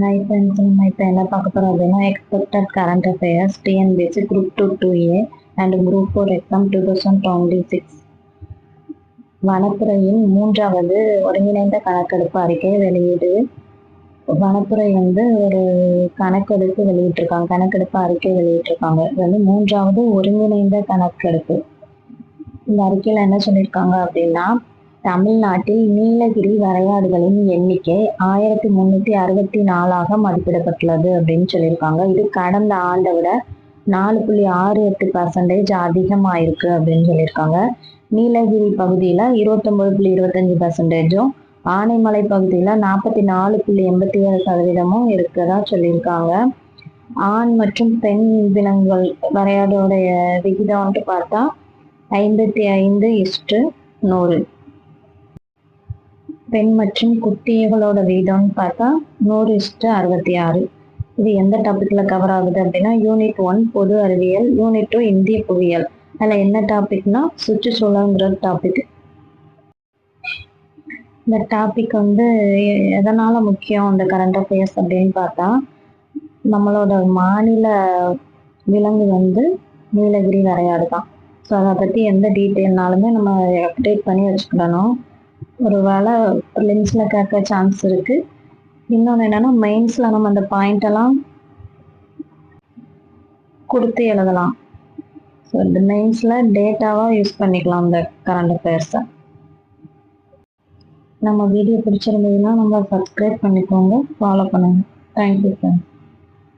Hi friends, நம்ம இப்போ என்ன பார்க்க போகிறோம் அப்படின்னா expected current affairs TNPSC group 2 2A and group 4 exam 2026. வனத்துறையின் 3வது ஒருங்கிணைந்த கணக்கெடுப்பு அறிக்கை வெளியீடு. வனத்துறை ஒரு கணக்கெடுப்பு கணக்கெடுப்பு அறிக்கை வெளியிட்டிருக்காங்க. இது 3வது ஒருங்கிணைந்த கணக்கெடுப்பு. இந்த அறிக்கையில் என்ன சொல்லியிருக்காங்க அப்படின்னா, தமிழ்நாட்டில் நீலகிரி வரையாடுகளின் எண்ணிக்கை 1364 மதிப்பிடப்பட்டுள்ளது அப்படின்னு சொல்லியிருக்காங்க. இது கடந்த ஆண்டை விட 4.68% அதிகமாயிருக்கு அப்படின்னு சொல்லியிருக்காங்க. நீலகிரி பகுதியில் 29.25%, ஆனைமலை பகுதியில் 44.87% இருக்கிறதா சொல்லியிருக்காங்க. ஆண் மற்றும் பெண் விலங்குகள் வரையாடோடைய விகிதம்ட்டு பார்த்தா 55:100. பெண் மற்றும் குட்டிகளோட வீதம்னு பார்த்தா 100:66. இது எந்த டாபிக்ல கவர் ஆகுது அப்படின்னா, யூனிட் 1 பொது அறிவியல், யூனிட் 2 இந்திய புவியியல். அதில் என்ன டாபிக்னா சுற்றுச்சூழல்ங்கிற டாபிக். இந்த டாபிக் எதனால முக்கியம் இந்த கரண்ட் அஃபேர்ஸ் அப்படின்னு பார்த்தா, நம்மளோட மாநில விலங்கு நீலகிரி வரையாடு தான். ஸோ அதை பற்றி எந்த டீட்டெயில்னாலுமே நம்ம அப்டேட் பண்ணி வச்சுக்கிடணும். ஒரு வேளை லென்ஸில் கேட்க சான்ஸ் இருக்குது. இன்னொன்று என்னென்னா, மெயின்ஸில் நம்ம அந்த பாயிண்டெல்லாம் கொடுத்து எழுதலாம். ஸோ இந்த மெயின்ஸில் டேட்டாவாக யூஸ் பண்ணிக்கலாம் இந்த கரண்ட் அஃபேர்ஸை. நம்ம வீடியோ பிடிச்சிருந்ததுன்னா நம்ம சப்ஸ்கிரைப் பண்ணிக்கோங்க, ஃபாலோ பண்ணுங்கள். Thank you friends.